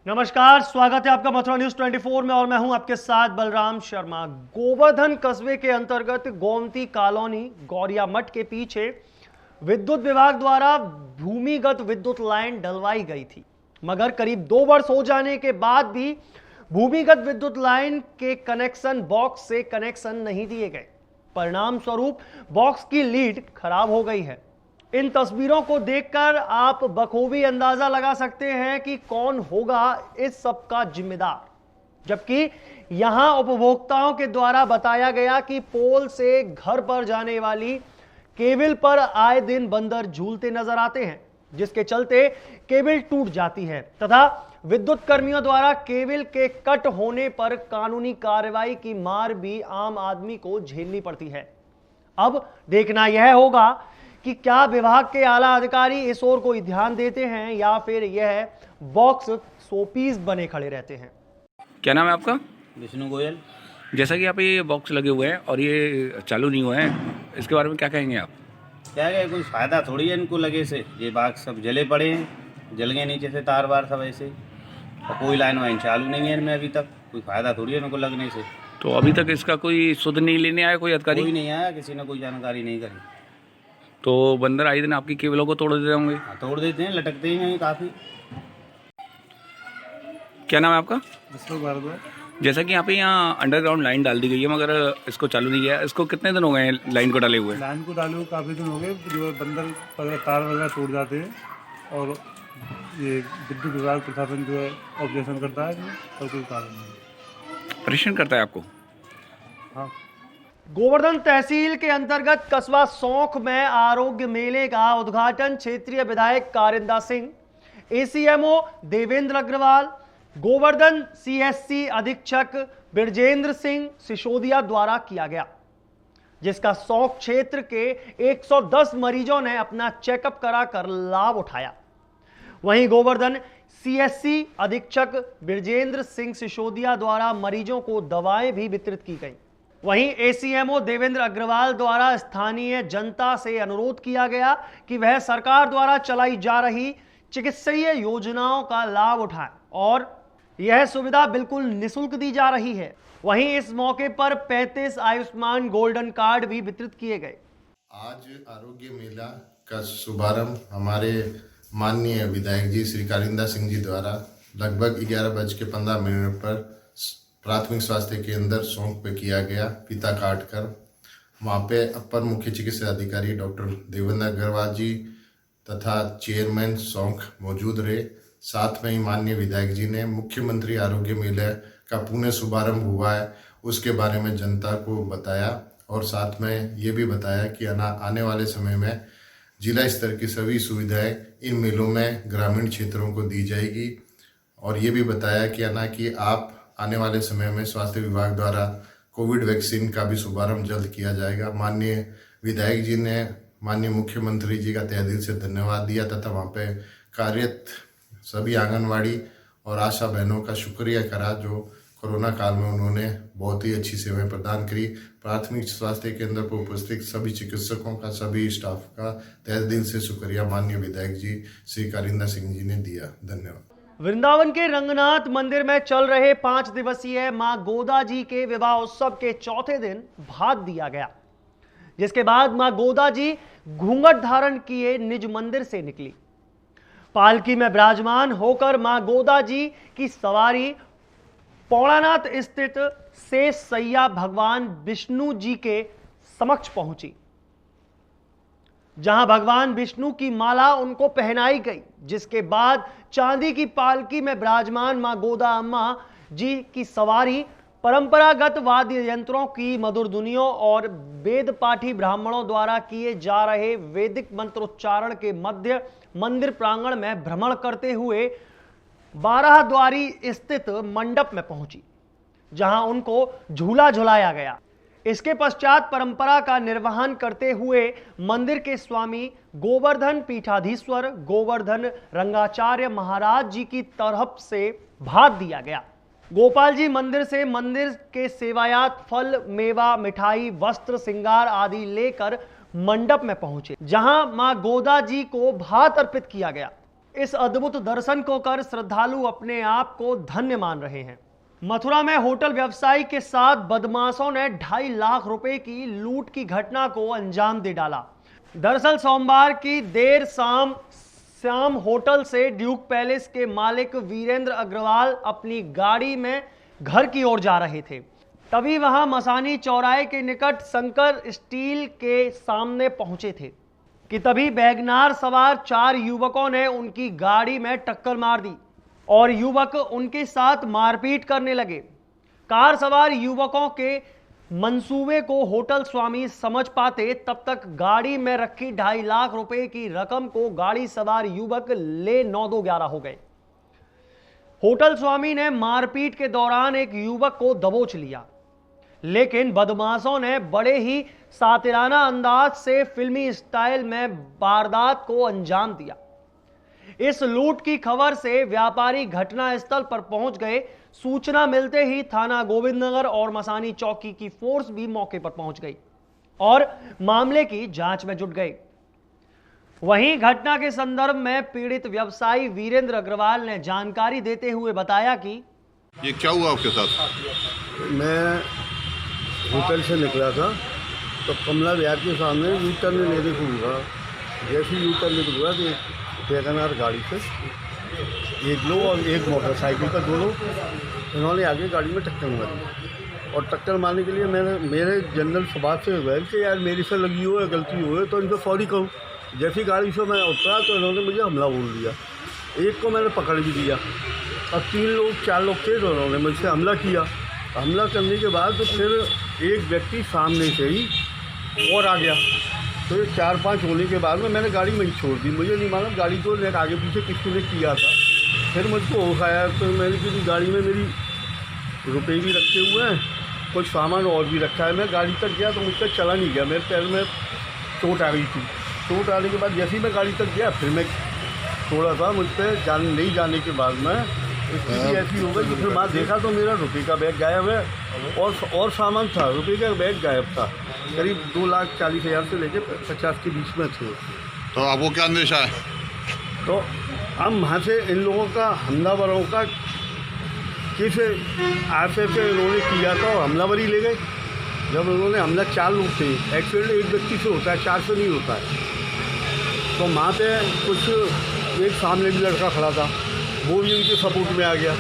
नमस्कार, स्वागत है आपका मथुरा न्यूज 24 में और मैं हूं आपके साथ बलराम शर्मा। गोवर्धन कस्बे के अंतर्गत गोमती कॉलोनी गौरिया मठ के पीछे विद्युत विभाग द्वारा भूमिगत विद्युत लाइन डलवाई गई थी, मगर करीब 2 वर्ष हो जाने के बाद भी भूमिगत विद्युत लाइन के कनेक्शन बॉक्स से कनेक्शन नहीं दिए गए। परिणाम स्वरूप बॉक्स की लीड खराब हो गई है। इन तस्वीरों को देखकर आप बखूबी अंदाजा लगा सकते हैं कि कौन होगा इस सब का जिम्मेदार, जबकि यहां उपभोक्ताओं के द्वारा बताया गया कि पोल से घर पर जाने वाली केबल पर आए दिन बंदर झूलते नजर आते हैं, जिसके चलते केबल टूट जाती है तथा विद्युत कर्मियों द्वारा केबल के कट होने पर कानूनी कार्रवाई की मार भी आम आदमी को झेलनी पड़ती है। अब देखना यह होगा कि क्या विभाग के आला अधिकारी इस ओर कोई ध्यान देते हैं या फिर यह बॉक्स शोपीस बने खड़े रहते हैं। क्या नाम है आपका? विष्णु गोयल। जैसा कि यहाँ पे ये बॉक्स लगे हुए हैं और ये चालू नहीं हुए हैं, इसके बारे में क्या कहेंगे आप? क्या है, कुछ फ़ायदा थोड़ी है इनको लगे से। ये बाग सब जले पड़े हैं, जल गए नीचे से तार वार सब ऐसे, और कोई लाइन वाइन चालू नहीं है इनमें अभी तक। कोई फ़ायदा थोड़ी है इनको लगने से। तो अभी तक इसका कोई सुध नहीं लेने आया कोई अधिकारी? कोई नहीं आया, किसी ने कोई जानकारी नहीं करी। तो बंदर आए दिन आपकी केबलों को तोड़ देते होंगे? हाँ, तोड़ देते हैं, लटकते ही हैं काफ़ी। क्या नाम है आपका? विष्णु भारद्वाज। जैसा कि यहाँ अंडरग्राउंड लाइन डाल दी गई है मगर इसको चालू नहीं किया, इसको कितने दिन हो गए हैं लाइन को डाले हुए? लाइन को डाले हुए काफ़ी दिन हो गए। जो बंदर तार वगैरह टूट जाते हैं और ये विद्युत विभाग प्रशासन जो है ऑब्जेक्शन करता है इसमें, और कोई कारण नहीं। परेशान करता है आपको? हाँ। गोवर्धन तहसील के अंतर्गत कस्बा सौंख में आरोग्य मेले का उद्घाटन क्षेत्रीय विधायक कारिंदा सिंह, एसीएमओ देवेंद्र अग्रवाल, गोवर्धन सीएससी अधीक्षक बिरजेंद्र सिंह सिसोदिया द्वारा किया गया, जिसका सौंख क्षेत्र के 110 मरीजों ने अपना चेकअप कराकर लाभ उठाया। वहीं गोवर्धन सीएससी अधीक्षक बिरजेंद्र सिंह सिसोदिया द्वारा मरीजों को दवाएं भी वितरित की गई। वहीं एसीएमओ देवेंद्र अग्रवाल द्वारा स्थानीय जनता से अनुरोध किया गया कि वह सरकार द्वारा चलाई जा रही चिकित्सीय योजनाओं का लाभ उठाएं और यह सुविधा बिल्कुल निःशुल्क दी जा रही है। वहीं इस मौके पर 35 आयुष्मान गोल्डन कार्ड भी वितरित किए गए। आज आरोग्य मेला का शुभारंभ हमारे माननीय विधायक जी श्री कारिंदा सिंह जी द्वारा लगभग 11:15 पर प्राथमिक स्वास्थ्य केंद्र सौंख पे किया गया। फीता काट कर वहाँ पे अपर मुख्य चिकित्सा अधिकारी डॉक्टर देवेंद्र अग्रवाल जी तथा चेयरमैन सौंख मौजूद रहे। साथ में ही माननीय विधायक जी ने मुख्यमंत्री आरोग्य मेले का पुणे शुभारंभ हुआ है उसके बारे में जनता को बताया और साथ में ये भी बताया कि आने वाले समय में जिला स्तर की सभी सुविधाएं इन मेलों में ग्रामीण क्षेत्रों को दी जाएगी। और ये भी बताया कि आप आने वाले समय में स्वास्थ्य विभाग द्वारा कोविड वैक्सीन का भी शुभारंभ जल्द किया जाएगा। माननीय विधायक जी ने माननीय मुख्यमंत्री जी का तहे दिल से धन्यवाद दिया तथा वहाँ पे कार्यरत सभी आंगनवाड़ी और आशा बहनों का शुक्रिया करा जो कोरोना काल में उन्होंने बहुत ही अच्छी सेवाएं प्रदान करी। प्राथमिक स्वास्थ्य केंद्र पर उपस्थित सभी चिकित्सकों का, सभी स्टाफ का तहे दिल से शुक्रिया माननीय विधायक जी श्री कारिंदा सिंह जी ने दिया। धन्यवाद। वृंदावन के रंगनाथ मंदिर में चल रहे 5 दिवसीय मां गोदा जी के विवाह उत्सव के चौथे दिन भात दिया गया, जिसके बाद मां गोदा जी घूंघट धारण किए निज मंदिर से निकली। पालकी में विराजमान होकर मां गोदा जी की सवारी पौड़ानाथ स्थित शेष सैया भगवान विष्णु जी के समक्ष पहुंची, जहां भगवान विष्णु की माला उनको पहनाई गई, जिसके बाद चांदी की पालकी में विराजमान मां गोदा अम्मा जी की सवारी परंपरागत वाद्य यंत्रों की मधुर धुनियों और वेद पाठी ब्राह्मणों द्वारा किए जा रहे वैदिक मंत्रोच्चारण के मध्य मंदिर प्रांगण में भ्रमण करते हुए 12 द्वारी स्थित मंडप में पहुंची, जहां उनको झूला झुलाया गया। इसके पश्चात परंपरा का निर्वहन करते हुए मंदिर के स्वामी गोवर्धन पीठाधीश्वर गोवर्धन रंगाचार्य महाराज जी की तरफ से भात दिया गया। गोपाल जी मंदिर से मंदिर के सेवायात फल, मेवा, मिठाई, वस्त्र, श्रृंगार आदि लेकर मंडप में पहुंचे, जहां मां गोदा जी को भात अर्पित किया गया। इस अद्भुत दर्शन को कर श्रद्धालु अपने आप को धन्य मान रहे हैं। मथुरा में होटल व्यवसायी के साथ बदमाशों ने 2.5 लाख रुपए की लूट की घटना को अंजाम दे डाला। दरअसल सोमवार की देर शाम होटल से ड्यूक पैलेस के मालिक वीरेंद्र अग्रवाल अपनी गाड़ी में घर की ओर जा रहे थे। तभी वहां मसानी चौराहे के निकट शंकर स्टील के सामने पहुंचे थे कि तभी वैगनार सवार 4 युवकों ने उनकी गाड़ी में टक्कर मार दी और युवक उनके साथ मारपीट करने लगे। कार सवार युवकों के मंसूबे को होटल स्वामी समझ पाते तब तक गाड़ी में रखी 2.5 लाख रुपए की रकम को गाड़ी सवार युवक ले 9-2-11 हो गए। होटल स्वामी ने मारपीट के दौरान एक युवक को दबोच लिया, लेकिन बदमाशों ने बड़े ही सातिराना अंदाज से फिल्मी स्टाइल में वारदात को अंजाम दिया। इस लूट की खबर से व्यापारी घटनास्थल पर पहुंच गए। सूचना मिलते ही थाना गोविंदनगर और मसानी चौकी की फोर्स भी मौके पर पहुंच गई और मामले की जांच में जुट गई। वहीं घटना के संदर्भ में पीड़ित व्यवसायी वीरेंद्र अग्रवाल ने जानकारी देते हुए बताया कि ये क्या हुआ आपके साथ? मैं होटल से निकला था तो कमला विहार के सामने यू टर्न लेने को हुआ। जैसे यू टर्न लेने को हुआ तो वैगनार गाड़ी से एक लोग और एक मोटरसाइकिल का 2 लोग इन्होंने आगे गाड़ी में टक्कर मारी और टक्कर मारने के लिए मेरे जनरल स्वभाव से हुआ कि यार मेरी से लगी हो या गलती हो तो इनको सॉरी कहूँ। जैसी गाड़ी से मैं उतरा तो इन्होंने मुझे हमला बोल दिया। एक को मैंने पकड़ भी दिया और 4 लोग थे तो उन्होंने मुझसे हमला किया। हमला करने के बाद तो फिर एक व्यक्ति सामने से ही और आ गया। तो ये 4-5 होने के बाद में मैंने गाड़ी वहीं छोड़ दी। मुझे नहीं मालूम गाड़ी को आगे पीछे किसी ने किया था। फिर मुझको होश आया तो मैंने कहा गाड़ी में मेरी रुपए भी रखे हुए हैं, कुछ सामान और भी रखा है। मैं गाड़ी तक गया तो मुझसे चला नहीं गया, मेरे पैर में चोट आ गई थी। चोट आने के बाद जैसे ही मैं गाड़ी तक गया फिर मैं थोड़ा सा मुझ पर नहीं जाने के बाद में स्थिति ऐसी हो गई कि फिर मैं देखा तो मेरा रुपये का बैग गायब है और सामान था। रुपये का बैग गायब था, करीब 2,40,000 से लेकर 50 के बीच में थे। तो आपको क्या अंदेशा है? तो हम वहाँ से इन लोगों का हमलावरों का किस आशय से इन्होंने किया था और हमलावरी ले गए। जब उन्होंने हमला 4 लोग थे, एक्सीडेंट एक व्यक्ति से होता है, 4 से नहीं होता है। तो वहाँ पे कुछ एक सामने भी लड़का खड़ा था, वो भी उनके सपोर्ट में आ गया।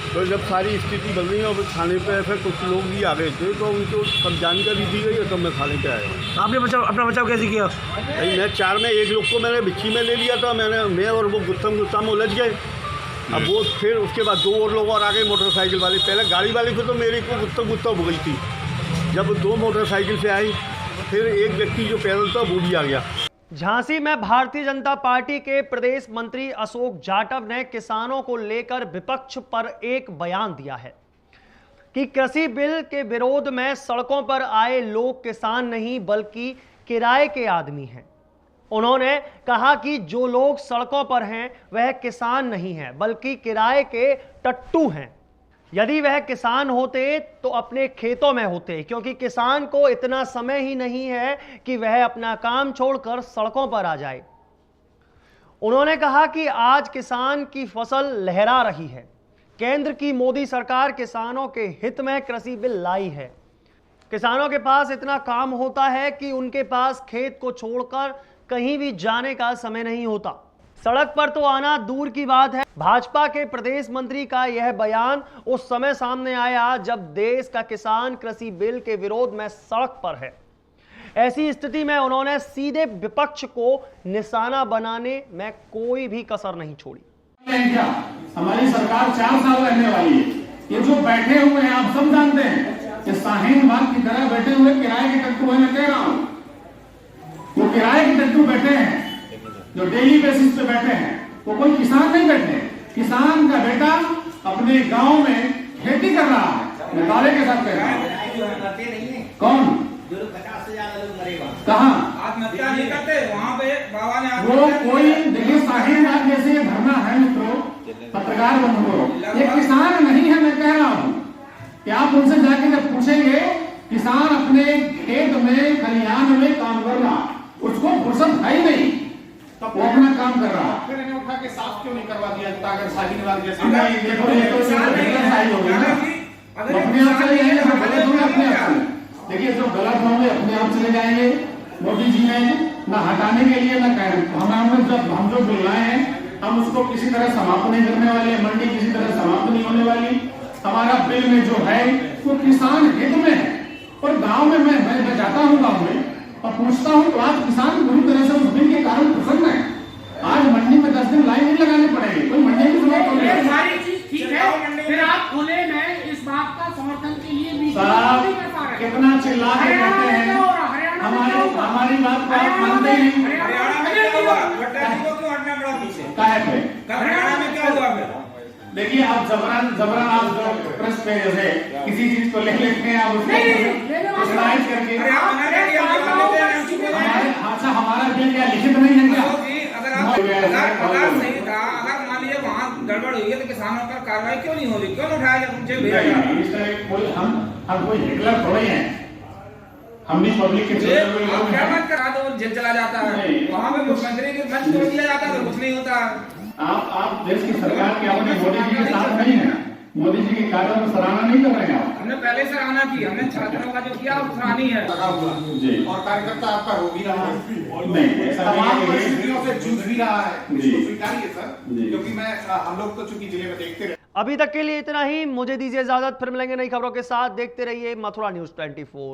तो जब सारी स्थिति बन गई और थाने पे ऐसे कुछ लोग भी आ गए थे तो उनको सब जानकारी दी गई और तब मैं थाने पे आया। आपने अपना बचाव कैसे किया? भाई मैं 4 में एक लोग को मैंने बिच्छी में ले लिया था, मैं और वो गुत्था में उलझ गए। अब वो फिर उसके बाद 2 और लोग और आ गए मोटरसाइकिल वाले। पहले गाड़ी वाले को तो मेरे को गुत्था हो गई थी। जब 2 मोटरसाइकिल से आई फिर एक व्यक्ति जो पैदल था वो भी आ गया। झांसी में भारतीय जनता पार्टी के प्रदेश मंत्री अशोक जाटव ने किसानों को लेकर विपक्ष पर एक बयान दिया है कि कृषि बिल के विरोध में सड़कों पर आए लोग किसान नहीं बल्कि किराए के आदमी हैं। उन्होंने कहा कि जो लोग सड़कों पर हैं वह किसान नहीं हैं बल्कि किराए के टट्टू हैं। यदि वह किसान होते तो अपने खेतों में होते, क्योंकि किसान को इतना समय ही नहीं है कि वह अपना काम छोड़कर सड़कों पर आ जाए। उन्होंने कहा कि आज किसान की फसल लहरा रही है। केंद्र की मोदी सरकार किसानों के हित में कृषि बिल लाई है। किसानों के पास इतना काम होता है कि उनके पास खेत को छोड़कर कहीं भी जाने का समय नहीं होता। सड़क पर तो आना दूर की बात है। भाजपा के प्रदेश मंत्री का यह बयान उस समय सामने आया जब देश का किसान कृषि बिल के विरोध में सड़क पर है। ऐसी स्थिति में उन्होंने सीधे विपक्ष को निशाना बनाने में कोई भी कसर नहीं छोड़ी। हमारी सरकार 4 साल रहने वाली है। ये जो बैठे हुए हैं आप सब जानते हैं कि शाहीन बाग की तरह बैठे हुए किराए के टट्टू है। मैं कह रहा हूं वो किराए के टट्टू बैठे हैं जो डेली बेसिस पे बैठे हैं, वो कोई किसान नहीं बैठे। किसान का बेटा अपने गांव में खेती कर रहा है। मैं दावे के साथ कह रहा हूं। कौन? जो 50 से ज्यादा लोग मरे वहां। कहां? आत्महत्या नहीं करते वहां पे बाबा ने वो कोई देखिए शाहीन बाग जैसे धरना है मित्रों, पत्रकार बंधुओं, ये किसान नहीं है। मैं कह रहा हूं कि आप उनसे जाके जब पूछेंगे किसान अपने खेत में खलिहान में काम कर रहा, उसको फुर्सत है ही नहीं। वो अपना काम कर रहा है। फिर इन्हें उठा के साफ क्यों नहीं करवा दिया ताकत शाहीन बाग जैसे? नहीं, देखो ये तो सही हो गया ना, अपने आप चले जाएंगे, जो गलत होंगे अपने आप चले। देखिए जो गलत होंगे अपने आप चले जाएंगे। मोदी जी ने ना हटाने के लिए ना हम जो बुलाए हैं हम उसको किसी तरह समाप्त नहीं करने वाले। मंडी किसी तरह समाप्त नहीं होने वाली। हमारा बिल में जो है वो किसान हित में है। और गांव में मैं जाता हूँ गांव में और पूछता हूँ तो आज किसान पूरी तरह से उस बिल के कारण प्रसन्न है। आज मंडी में 10 दिन लाइन नहीं लगानी पड़ेगी, कोई मंडी की जरूरत नहीं है। सारी चीज ठीक है, फिर आप खुले में इस बात का समर्थन के लिए साहब कितना चिल्ला के कहते हैं, हमारी बात को आप मानते ही नहीं। हरियाणा में क्या हुआ? भट्टाचार्य को क्यों हटना पड़ा पीछे? काहे पे? हरियाणा में क्या हुआ फिर? देखिए आप जबरन आप जो प्रेस पे जैसे किसी चीज को ले लेते हैं आप उसको सुनाइश करके अच्छा हमारा बिल क्या लिखित नहीं है क्या? अगर सही था, अगर मान लीजिए वहाँ गड़बड़ हुई है तो किसानों पर कार्रवाई क्यों नहीं हो रही? क्यों उठाया जाए? मुझे भेजा जा रहा है। इस तरह कोई हम कोई हिटलर थोड़े हैं। हम भी पब्लिक के क्या मत करा दो, जेल चला जाता है वहाँ पे मुख्यमंत्री के मंच तोड़ दिया जाता है तो कुछ नहीं होता। आप देश की सरकार के अपने मोदी जी के साथ नहीं है। मोदी जी के कार्यों में सराहना नहीं कर रहे हैं आप। हमने पहले सराहना की, हमने छात्रों का जो किया वो सराहनीय है। जी और कार्यकर्ता आपका हो भी रहा है, नहीं तमाम परिस्थितियों से जूझ भी रहा है। जी। इसको स्वीकारिए सर, क्योंकि हम लोग तो चूंकि जिले में देखते रहे। अभी तक के लिए इतना ही। मुझे दीजिए इजाजत, फिर मिलेंगे नई खबरों के साथ। देखते रहिए मथुरा न्यूज़ 24।